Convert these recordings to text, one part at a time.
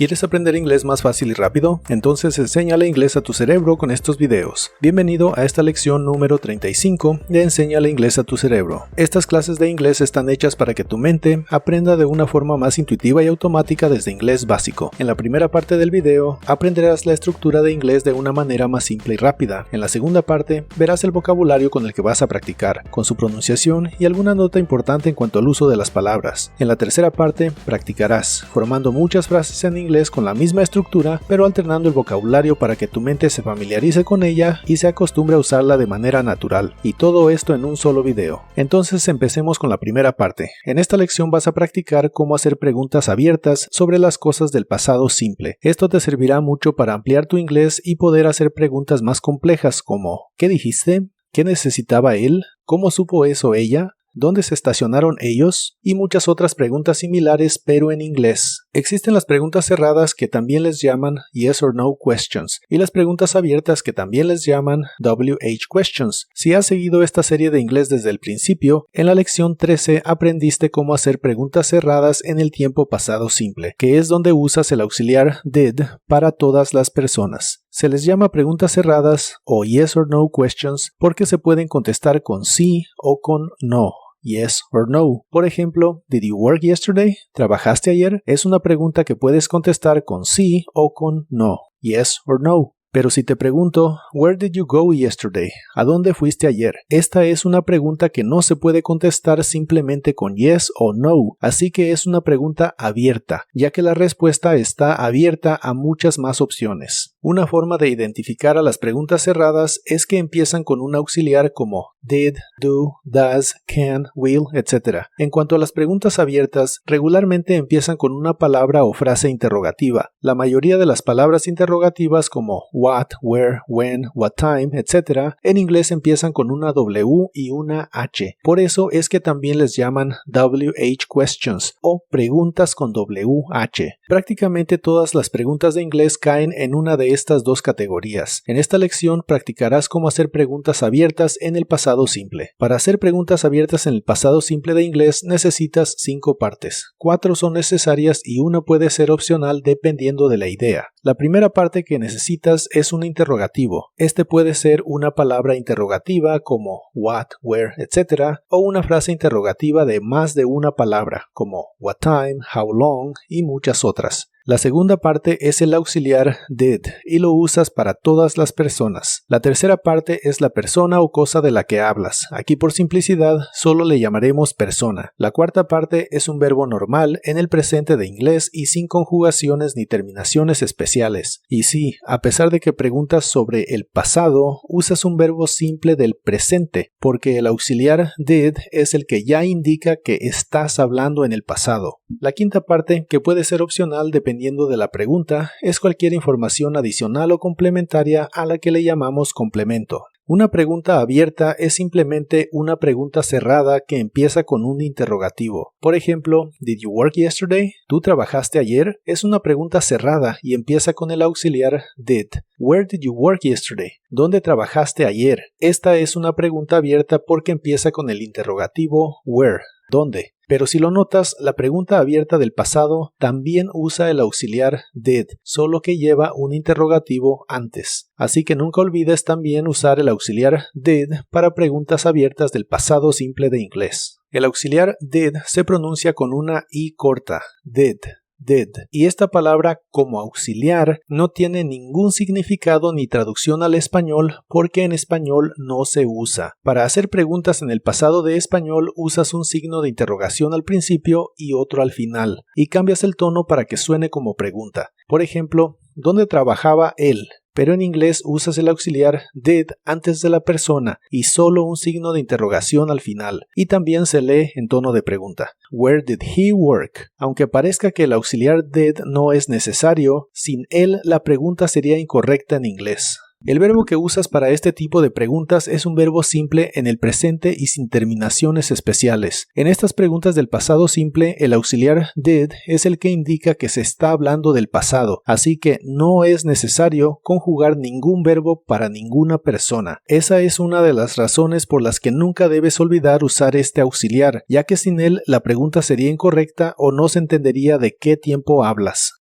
¿Quieres aprender inglés más fácil y rápido? Entonces enséñale inglés a tu cerebro con estos videos. Bienvenido a esta lección número 35 de Enséñale inglés a tu cerebro. Estas clases de inglés están hechas para que tu mente aprenda de una forma más intuitiva y automática desde inglés básico. En la primera parte del video aprenderás la estructura de inglés de una manera más simple y rápida. En la segunda parte verás el vocabulario con el que vas a practicar, con su pronunciación y alguna nota importante en cuanto al uso de las palabras. En la tercera parte practicarás, formando muchas frases en inglés con la misma estructura, pero alternando el vocabulario para que tu mente se familiarice con ella y se acostumbre a usarla de manera natural. Y todo esto en un solo video. Entonces empecemos con la primera parte. En esta lección vas a practicar cómo hacer preguntas abiertas sobre las cosas del pasado simple. Esto te servirá mucho para ampliar tu inglés y poder hacer preguntas más complejas como ¿qué dijiste? ¿Qué necesitaba él? ¿Cómo supo eso ella? ¿Dónde se estacionaron ellos? Y muchas otras preguntas similares, pero en inglés. Existen las preguntas cerradas que también les llaman Yes or No questions y las preguntas abiertas que también les llaman WH questions. Si has seguido esta serie de inglés desde el principio, en la lección 13 aprendiste cómo hacer preguntas cerradas en el tiempo pasado simple, que es donde usas el auxiliar did para todas las personas. Se les llama preguntas cerradas o Yes or No questions porque se pueden contestar con sí o con no. Yes or no. Por ejemplo, ¿Did you work yesterday? ¿Trabajaste ayer? Es una pregunta que puedes contestar con sí o con no. Yes or no. Pero si te pregunto, ¿Where did you go yesterday? ¿A dónde fuiste ayer? Esta es una pregunta que no se puede contestar simplemente con yes o no, así que es una pregunta abierta, ya que la respuesta está abierta a muchas más opciones. Una forma de identificar a las preguntas cerradas es que empiezan con un auxiliar como did, do, does, can, will, etc. En cuanto a las preguntas abiertas, regularmente empiezan con una palabra o frase interrogativa. La mayoría de las palabras interrogativas como what, where, when, what time, etc. en inglés empiezan con una W y una H. Por eso es que también les llaman WH questions o preguntas con WH. Prácticamente todas las preguntas de inglés caen en una de estas dos categorías. En esta lección practicarás cómo hacer preguntas abiertas en el pasado simple. Para hacer preguntas abiertas en el pasado simple de inglés necesitas 5 partes. 4 son necesarias y una puede ser opcional dependiendo de la idea. La primera parte que necesitas es un interrogativo. Este puede ser una palabra interrogativa como what, where, etc. o una frase interrogativa de más de una palabra como what time, how long y muchas otras. La segunda parte es el auxiliar did y lo usas para todas las personas. La tercera parte es la persona o cosa de la que hablas. Aquí por simplicidad solo le llamaremos persona. La cuarta parte es un verbo normal en el presente de inglés y sin conjugaciones ni terminaciones especiales. Y sí, a pesar de que preguntas sobre el pasado, usas un verbo simple del presente porque el auxiliar did es el que ya indica que estás hablando en el pasado. La quinta parte, que puede ser opcional dependiendo de la pregunta, es cualquier información adicional o complementaria a la que le llamamos complemento. Una pregunta abierta es simplemente una pregunta cerrada que empieza con un interrogativo. Por ejemplo, ¿Did you work yesterday? ¿Tú trabajaste ayer? Es una pregunta cerrada y empieza con el auxiliar did. Where did you work yesterday? ¿Dónde trabajaste ayer? Esta es una pregunta abierta porque empieza con el interrogativo where. ¿Dónde? Pero si lo notas, la pregunta abierta del pasado también usa el auxiliar did, solo que lleva un interrogativo antes. Así que nunca olvides también usar el auxiliar did para preguntas abiertas del pasado simple de inglés. El auxiliar did se pronuncia con una I corta, did. Y esta palabra como auxiliar no tiene ningún significado ni traducción al español porque en español no se usa. Para hacer preguntas en el pasado de español usas un signo de interrogación al principio y otro al final y cambias el tono para que suene como pregunta. Por ejemplo, ¿dónde trabajaba él? Pero en inglés usas el auxiliar did antes de la persona y solo un signo de interrogación al final, y también se lee en tono de pregunta. Where did he work? Aunque parezca que el auxiliar did no es necesario, sin él la pregunta sería incorrecta en inglés. El verbo que usas para este tipo de preguntas es un verbo simple en el presente y sin terminaciones especiales. En estas preguntas del pasado simple, el auxiliar did es el que indica que se está hablando del pasado, así que no es necesario conjugar ningún verbo para ninguna persona. Esa es una de las razones por las que nunca debes olvidar usar este auxiliar, ya que sin él la pregunta sería incorrecta o no se entendería de qué tiempo hablas.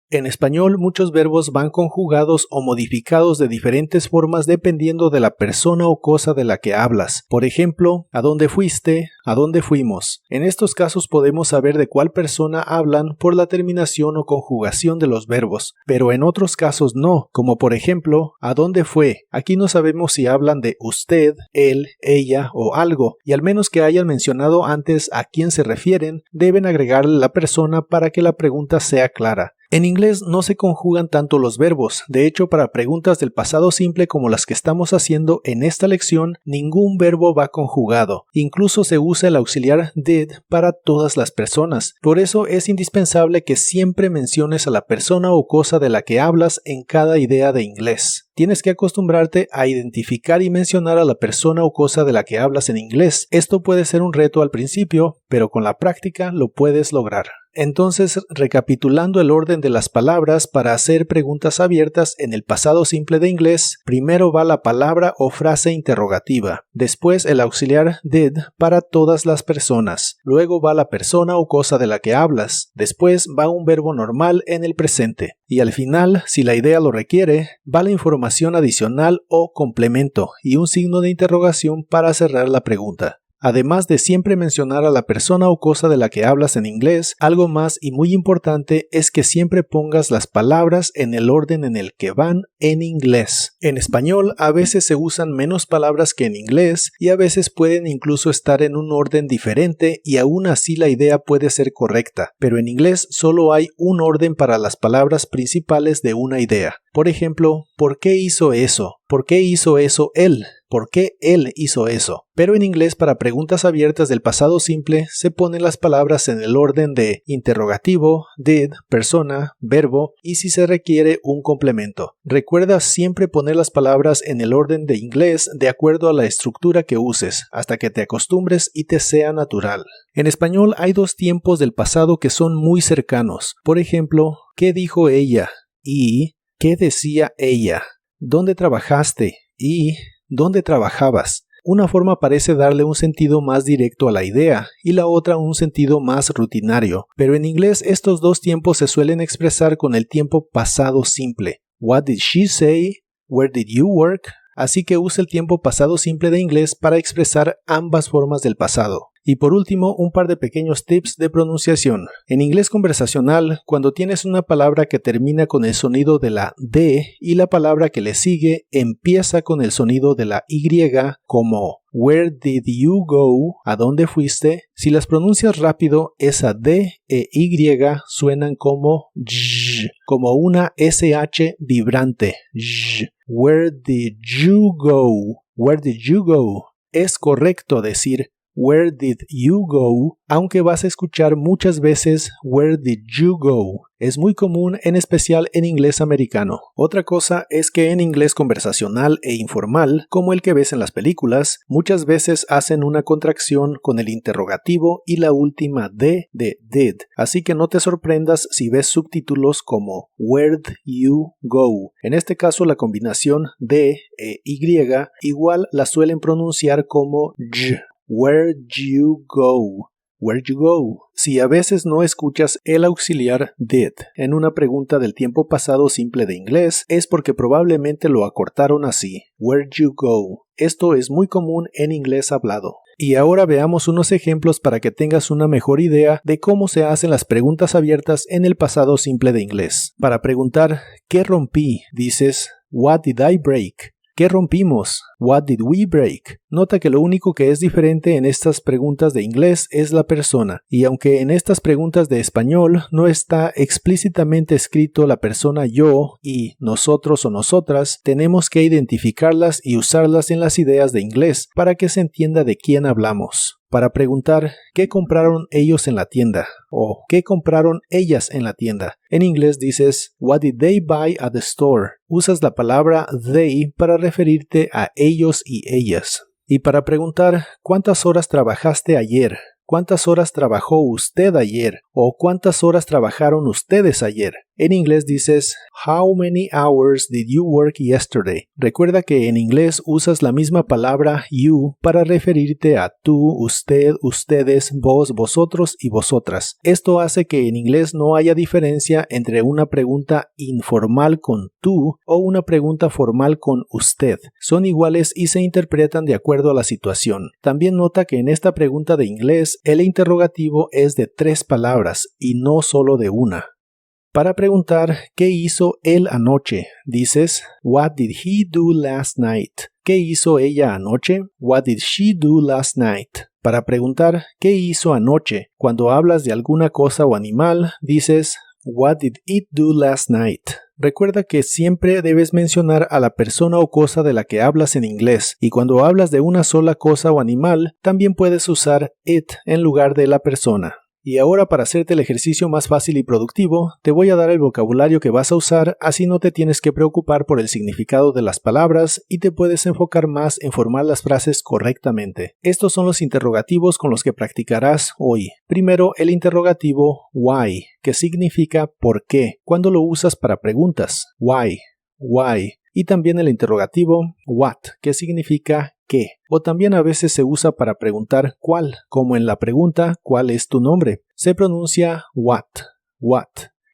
En español, muchos verbos van conjugados o modificados de diferentes formas dependiendo de la persona o cosa de la que hablas. Por ejemplo, ¿a dónde fuiste? ¿A dónde fuimos? En estos casos podemos saber de cuál persona hablan por la terminación o conjugación de los verbos, pero en otros casos no, como por ejemplo, ¿a dónde fue? Aquí no sabemos si hablan de usted, él, ella o algo, y al menos que hayan mencionado antes a quién se refieren, deben agregarle la persona para que la pregunta sea clara. En inglés no se conjugan tanto los verbos, de hecho para preguntas del pasado simple como las que estamos haciendo en esta lección, ningún verbo va conjugado, incluso se usa el auxiliar did para todas las personas, por eso es indispensable que siempre menciones a la persona o cosa de la que hablas en cada idea de inglés. Tienes que acostumbrarte a identificar y mencionar a la persona o cosa de la que hablas en inglés. Esto puede ser un reto al principio, pero con la práctica lo puedes lograr. Entonces, recapitulando el orden de las palabras para hacer preguntas abiertas en el pasado simple de inglés, primero va la palabra o frase interrogativa, después el auxiliar did para todas las personas, luego va la persona o cosa de la que hablas, después va un verbo normal en el presente, y al final, si la idea lo requiere, va la información adicional o complemento y un signo de interrogación para cerrar la pregunta. Además de siempre mencionar a la persona o cosa de la que hablas en inglés, algo más y muy importante es que siempre pongas las palabras en el orden en el que van en inglés. En español a veces se usan menos palabras que en inglés y a veces pueden incluso estar en un orden diferente y aún así la idea puede ser correcta, pero en inglés solo hay un orden para las palabras principales de una idea. Por ejemplo, ¿por qué hizo eso? ¿Por qué hizo eso él? ¿Por qué él hizo eso? Pero en inglés para preguntas abiertas del pasado simple se ponen las palabras en el orden de interrogativo, did, persona, verbo y si se requiere un complemento. Recuerda siempre poner las palabras en el orden de inglés de acuerdo a la estructura que uses, hasta que te acostumbres y te sea natural. En español hay dos tiempos del pasado que son muy cercanos. Por ejemplo, ¿qué dijo ella? Y ¿qué decía ella? ¿Dónde trabajaste? Y ¿dónde trabajabas? Una forma parece darle un sentido más directo a la idea y la otra un sentido más rutinario, pero en inglés estos dos tiempos se suelen expresar con el tiempo pasado simple. What did she say? Where did you work? Así que usa el tiempo pasado simple de inglés para expresar ambas formas del pasado. Y por último, un par de pequeños tips de pronunciación. En inglés conversacional, cuando tienes una palabra que termina con el sonido de la D y la palabra que le sigue empieza con el sonido de la Y, como Where did you go? ¿A dónde fuiste? Si las pronuncias rápido, esa D e Y suenan como j, como una SH vibrante. J. Where did you go? Where did you go? Es correcto decir Where did you go? Aunque vas a escuchar muchas veces Where did you go? Es muy común, en especial en inglés americano. Otra cosa es que en inglés conversacional e informal, como el que ves en las películas, muchas veces hacen una contracción con el interrogativo y la última D de did. Así que no te sorprendas si ves subtítulos como Where'd you go? En este caso la combinación D e Y igual la suelen pronunciar como J. Where'd you go? Where'd you go? Si a veces no escuchas el auxiliar did en una pregunta del tiempo pasado simple de inglés, es porque probablemente lo acortaron así. Where'd you go? Esto es muy común en inglés hablado. Y ahora veamos unos ejemplos para que tengas una mejor idea de cómo se hacen las preguntas abiertas en el pasado simple de inglés. Para preguntar ¿qué rompí? Dices What did I break? ¿Qué rompimos? What did we break? Nota que lo único que es diferente en estas preguntas de inglés es la persona, y aunque en estas preguntas de español no está explícitamente escrito la persona yo y nosotros o nosotras, tenemos que identificarlas y usarlas en las ideas de inglés para que se entienda de quién hablamos. Para preguntar ¿qué compraron ellos en la tienda? O ¿qué compraron ellas en la tienda? En inglés dices What did they buy at the store? Usas la palabra they para referirte a ellos y ellas. Y para preguntar ¿cuántas horas trabajaste ayer? ¿cuántas horas trabajó usted ayer? O ¿cuántas horas trabajaron ustedes ayer? En inglés dices, How many hours did you work yesterday? Recuerda que en inglés usas la misma palabra you para referirte a tú, usted, ustedes, vos, vosotros y vosotras. Esto hace que en inglés no haya diferencia entre una pregunta informal con tú o una pregunta formal con usted. Son iguales y se interpretan de acuerdo a la situación. También nota que en esta pregunta de inglés el interrogativo es de 3 palabras y no solo de una. Para preguntar ¿qué hizo él anoche? Dices What did he do last night? ¿Qué hizo ella anoche? What did she do last night? Para preguntar ¿qué hizo anoche? Cuando hablas de alguna cosa o animal, dices What did it do last night? Recuerda que siempre debes mencionar a la persona o cosa de la que hablas en inglés, y cuando hablas de una sola cosa o animal, también puedes usar it en lugar de la persona. Y ahora, para hacerte el ejercicio más fácil y productivo, te voy a dar el vocabulario que vas a usar, así no te tienes que preocupar por el significado de las palabras y te puedes enfocar más en formar las frases correctamente. Estos son los interrogativos con los que practicarás hoy. Primero, el interrogativo why, que significa ¿por qué?, cuando lo usas para preguntas. Why. Y también el interrogativo what, que significa ¿qué? O también a veces se usa para preguntar ¿cuál? Como en la pregunta ¿cuál es tu nombre? Se pronuncia what.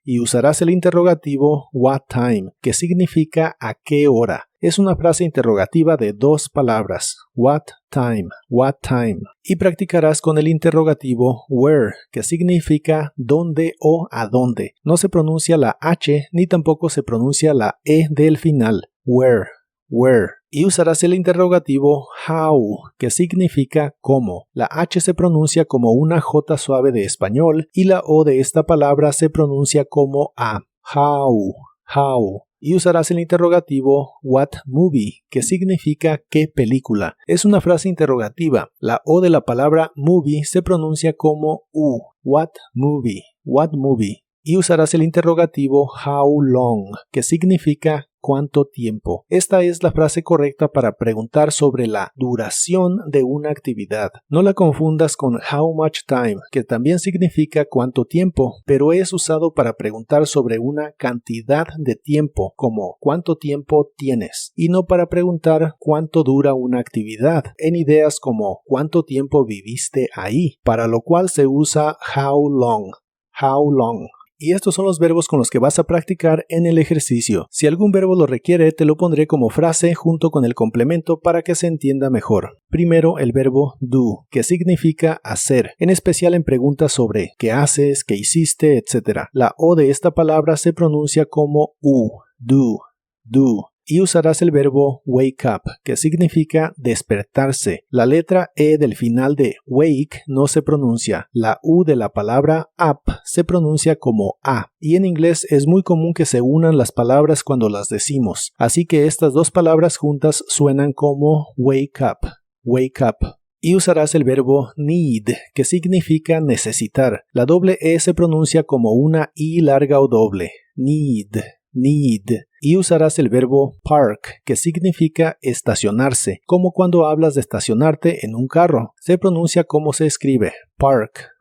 Y usarás el interrogativo what time, que significa ¿a qué hora? Es una frase interrogativa de 2 palabras. What time. Y practicarás con el interrogativo where, que significa dónde o a dónde. No se pronuncia la H ni tampoco se pronuncia la E del final. Where. Y usarás el interrogativo how, que significa cómo. La H se pronuncia como una J suave de español y la O de esta palabra se pronuncia como A. How. Y usarás el interrogativo what movie, que significa qué película. Es una frase interrogativa. La O de la palabra movie se pronuncia como U. What movie. Y usarás el interrogativo how long, que significa ¿cuánto tiempo? Esta es la frase correcta para preguntar sobre la duración de una actividad. No la confundas con how much time, que también significa cuánto tiempo, pero es usado para preguntar sobre una cantidad de tiempo, como ¿cuánto tiempo tienes? Y no para preguntar cuánto dura una actividad, en ideas como ¿cuánto tiempo viviste ahí? Para lo cual se usa how long. Y estos son los verbos con los que vas a practicar en el ejercicio. Si algún verbo lo requiere, te lo pondré como frase junto con el complemento para que se entienda mejor. Primero, el verbo do, que significa hacer, en especial en preguntas sobre qué haces, qué hiciste, etc. La O de esta palabra se pronuncia como U, do. Y usarás el verbo wake up, que significa despertarse. La letra E del final de wake no se pronuncia. La U de la palabra up se pronuncia como A. Y en inglés es muy común que se unan las palabras cuando las decimos. Así que estas 2 palabras juntas suenan como wake up. Y usarás el verbo need, que significa necesitar. La doble E se pronuncia como una I larga o doble. Need. Y usarás el verbo park, que significa estacionarse, como cuando hablas de estacionarte en un carro. Se pronuncia como se escribe, park,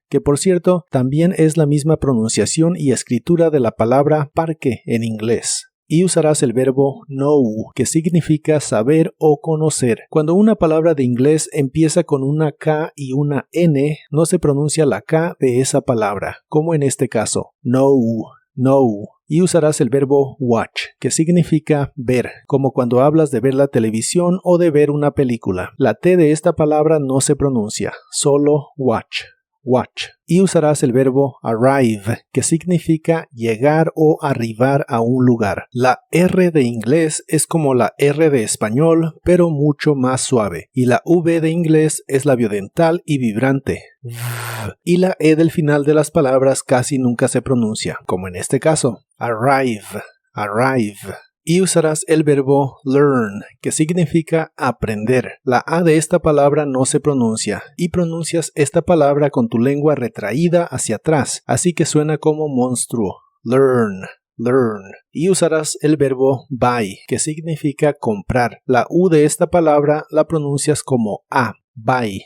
que por cierto también es la misma pronunciación y escritura de la palabra parque en inglés. Y usarás el verbo know, que significa saber o conocer. Cuando una palabra de inglés empieza con una K y una N, no se pronuncia la K de esa palabra, como en este caso, know. Y usarás el verbo watch, que significa ver, como cuando hablas de ver la televisión o de ver una película. La T de esta palabra no se pronuncia, solo watch. Y usarás el verbo arrive, que significa llegar o arribar a un lugar. La R de inglés es como la R de español, pero mucho más suave. Y la V de inglés es labiodental y vibrante. Y la E del final de las palabras casi nunca se pronuncia, como en este caso. Arrive. Y usarás el verbo learn, que significa aprender. La A de esta palabra no se pronuncia, y pronuncias esta palabra con tu lengua retraída hacia atrás, así que suena como monstruo. Learn. Y usarás el verbo buy, que significa comprar. La U de esta palabra la pronuncias como A. Buy.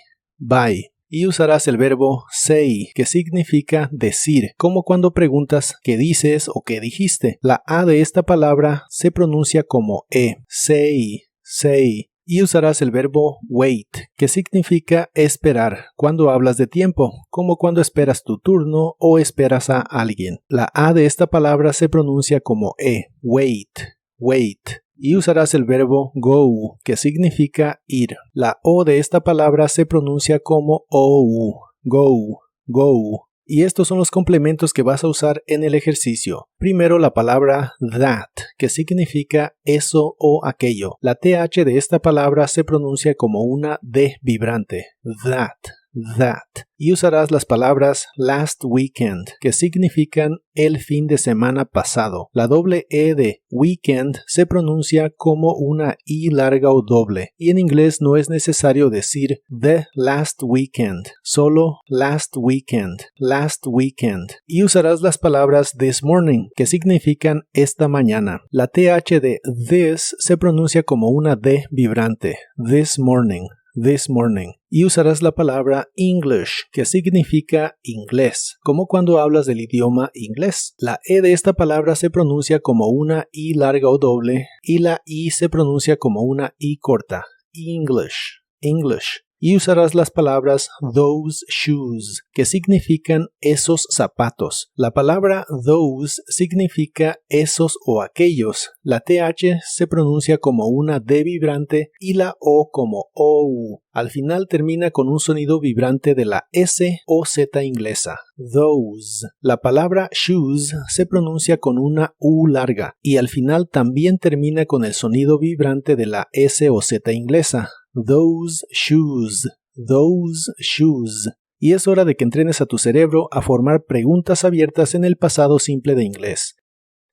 Y usarás el verbo say, que significa decir, como cuando preguntas qué dices o qué dijiste. La A de esta palabra se pronuncia como E. Say, say. Y usarás el verbo wait, que significa esperar, cuando hablas de tiempo, como cuando esperas tu turno o esperas a alguien. La A de esta palabra se pronuncia como E. Wait, wait. Y usarás el verbo go, que significa ir. La O de esta palabra se pronuncia como OU. Go, go. Y estos son los complementos que vas a usar en el ejercicio. Primero la palabra that, que significa eso o aquello. La TH de esta palabra se pronuncia como una D vibrante. That, that. Y usarás las palabras last weekend, que significan el fin de semana pasado. La doble E de weekend se pronuncia como una I larga o doble. Y en inglés no es necesario decir the last weekend, solo last weekend, last weekend. Y usarás las palabras this morning, que significan esta mañana. La TH de this se pronuncia como una D vibrante. This morning, this morning. Y usarás la palabra English, que significa inglés, como cuando hablas del idioma inglés. La E de esta palabra se pronuncia como una I larga o doble y la I se pronuncia como una I corta. English, English. Y usarás las palabras those shoes, que significan esos zapatos. La palabra those significa esos o aquellos. La TH se pronuncia como una D vibrante y la O como OU. Al final termina con un sonido vibrante de la S o Z inglesa. Those. La palabra shoes se pronuncia con una U larga y al final también termina con el sonido vibrante de la S o Z inglesa. Those shoes, those shoes. Y es hora de que entrenes a tu cerebro a formar preguntas abiertas en el pasado simple de inglés.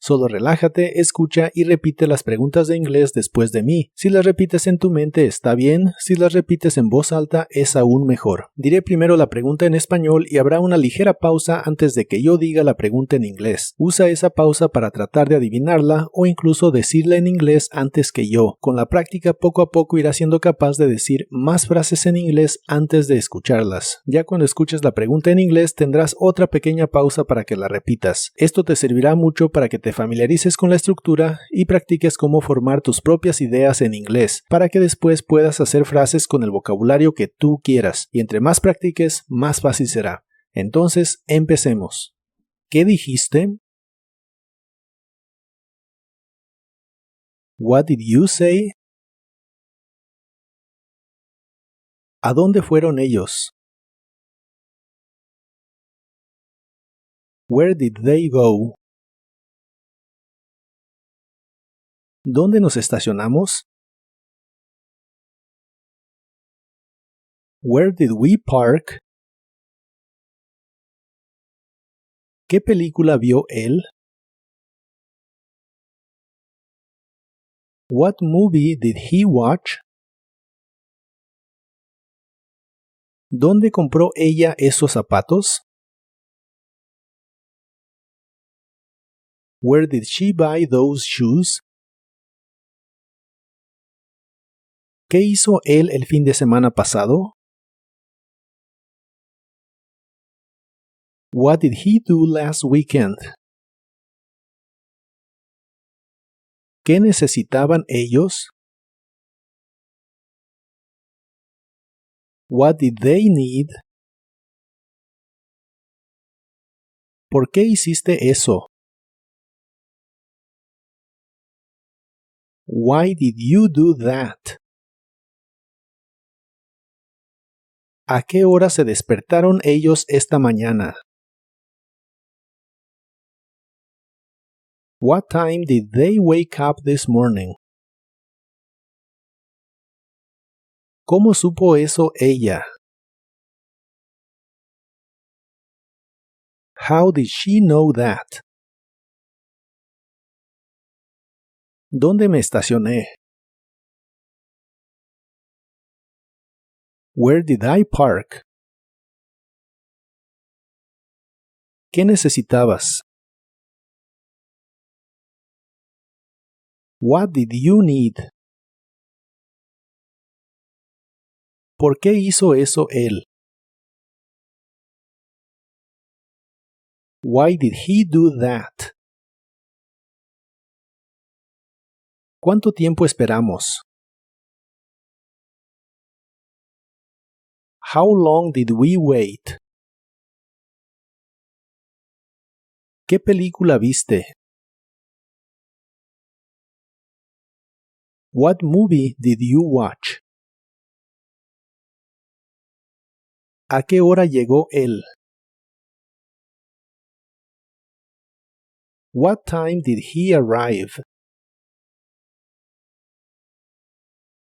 Solo relájate, escucha y repite las preguntas de inglés después de mí. Si las repites en tu mente está bien, si las repites en voz alta es aún mejor. Diré primero la pregunta en español y habrá una ligera pausa antes de que yo diga la pregunta en inglés. Usa esa pausa para tratar de adivinarla o incluso decirla en inglés antes que yo. Con la práctica poco a poco irás siendo capaz de decir más frases en inglés antes de escucharlas. Ya cuando escuches la pregunta en inglés tendrás otra pequeña pausa para que la repitas. Esto te servirá mucho para que te familiarices con la estructura y practiques cómo formar tus propias ideas en inglés, para que después puedas hacer frases con el vocabulario que tú quieras, y entre más practiques, más fácil será. Entonces, empecemos. ¿Qué dijiste? What did you say? ¿A dónde fueron ellos? Where did they go? ¿Dónde nos estacionamos? Where did we park? ¿Qué película vio él? What movie did he watch? ¿Dónde compró ella esos zapatos? Where did she buy those shoes? ¿Qué hizo él el fin de semana pasado? What did he do last weekend? ¿Qué necesitaban ellos? What did they need? ¿Por qué hiciste eso? Why did you do that? ¿A qué hora se despertaron ellos esta mañana? What time did they wake up this morning? ¿Cómo supo eso ella? How did she know that? ¿Dónde me estacioné? Where did I park? ¿Qué necesitabas? What did you need? ¿Por qué hizo eso él? Why did he do that? ¿Cuánto tiempo esperamos? How long did we wait? ¿Qué película viste? What movie did you watch? ¿A qué hora llegó él? What time did he arrive?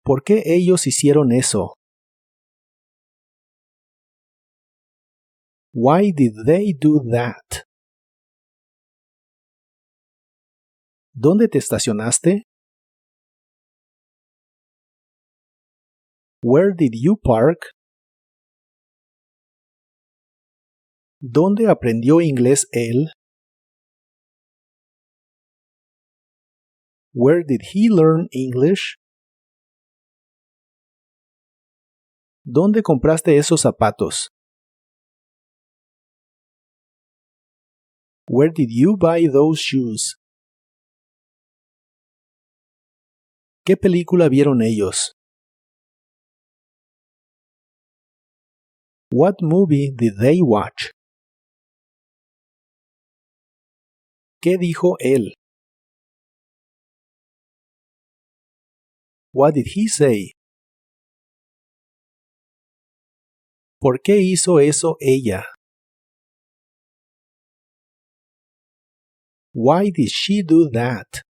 ¿Por qué ellos hicieron eso? Why did they do that? ¿Dónde te estacionaste? Where did you park? ¿Dónde aprendió inglés él? Where did he learn English? ¿Dónde compraste esos zapatos? Where did you buy those shoes? ¿Qué película vieron ellos? What movie did they watch? ¿Qué dijo él? What did he say? ¿Por qué hizo eso ella? Why did she do that?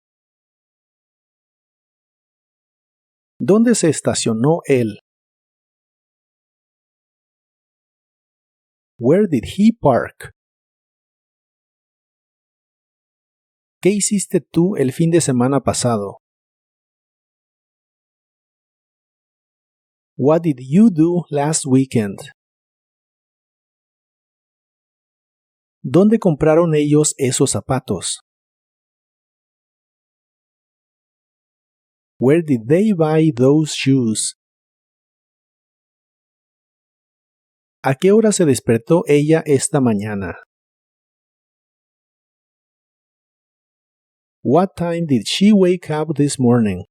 ¿Dónde se estacionó él? Where did he park? ¿Qué hiciste tú el fin de semana pasado? What did you do last weekend? ¿Dónde compraron ellos esos zapatos? Where did they buy those shoes? ¿A qué hora se despertó ella esta mañana? What time did she wake up this morning?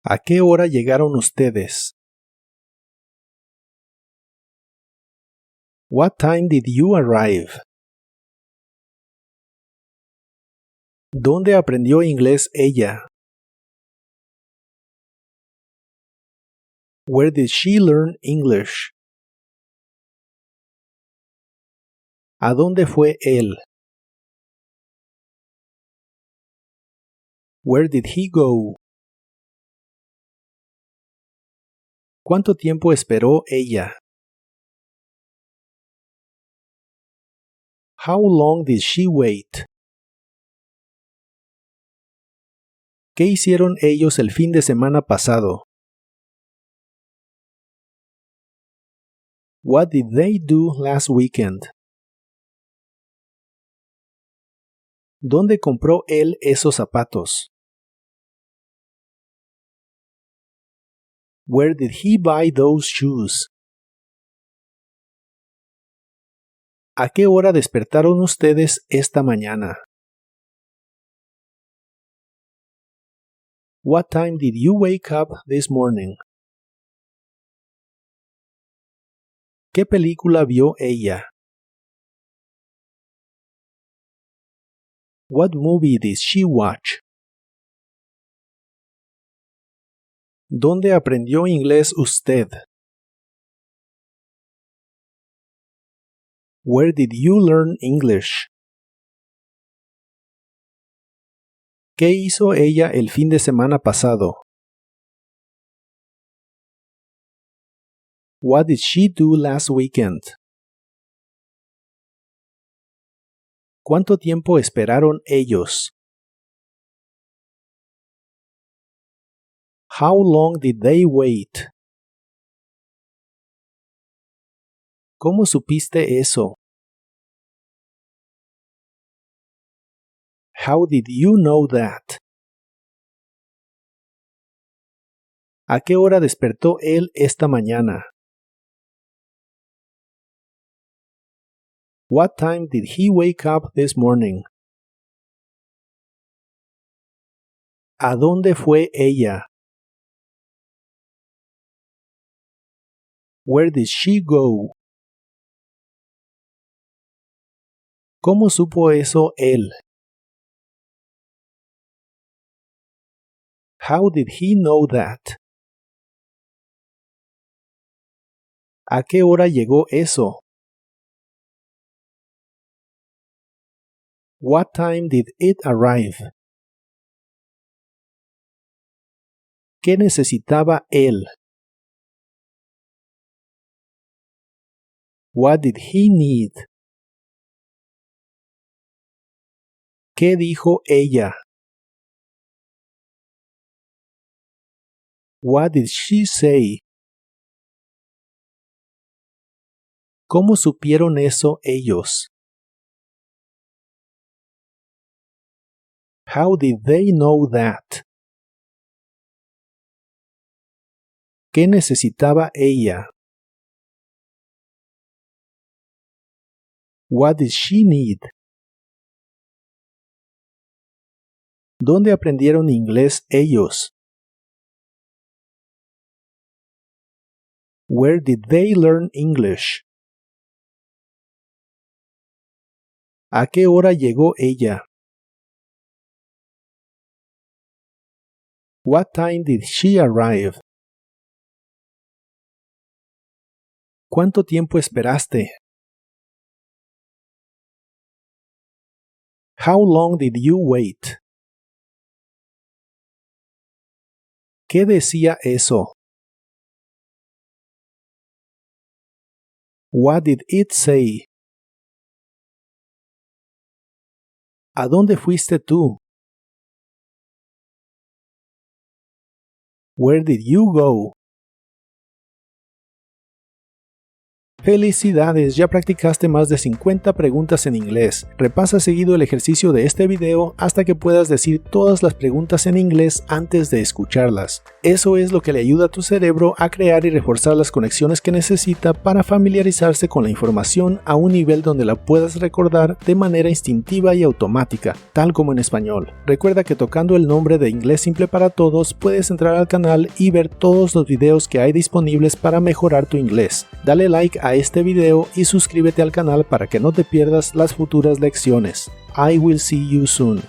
¿A qué hora llegaron ustedes? What time did you arrive? ¿Dónde aprendió inglés ella? Where did she learn English? ¿A dónde fue él? Where did he go? ¿Cuánto tiempo esperó ella? How long did she wait? ¿Qué hicieron ellos el fin de semana pasado? What did they do last weekend? ¿Dónde compró él esos zapatos? Where did he buy those shoes? ¿A qué hora despertaron ustedes esta mañana? What time did you wake up this morning? ¿Qué película vio ella? What movie did she watch? ¿Dónde aprendió inglés usted? Where did you learn English? ¿Qué hizo ella el fin de semana pasado? What did she do last weekend? ¿Cuánto tiempo esperaron ellos? How long did they wait? ¿Cómo supiste eso? How did you know that? ¿A qué hora despertó él esta mañana? What time did he wake up this morning? ¿A dónde fue ella? Where did she go? ¿Cómo supo eso él? How did he know that? ¿A qué hora llegó eso? What time did it arrive? ¿Qué necesitaba él? What did he need? ¿Qué dijo ella? What did she say? ¿Cómo supieron eso ellos? How did they know that? ¿Qué necesitaba ella? What did she need? ¿Dónde aprendieron inglés ellos? Where did they learn English? ¿A qué hora llegó ella? What time did she arrive? ¿Cuánto tiempo esperaste? How long did you wait? ¿Qué decía eso? What did it say? ¿A dónde fuiste tú? Where did you go? ¡Felicidades! Ya practicaste más de 50 preguntas en inglés. Repasa seguido el ejercicio de este video hasta que puedas decir todas las preguntas en inglés antes de escucharlas. Eso es lo que le ayuda a tu cerebro a crear y reforzar las conexiones que necesita para familiarizarse con la información a un nivel donde la puedas recordar de manera instintiva y automática, tal como en español. Recuerda que tocando el nombre de Inglés Simple para Todos puedes entrar al canal y ver todos los videos que hay disponibles para mejorar tu inglés. Dale like a este video y suscríbete al canal para que no te pierdas las futuras lecciones. I will see you soon.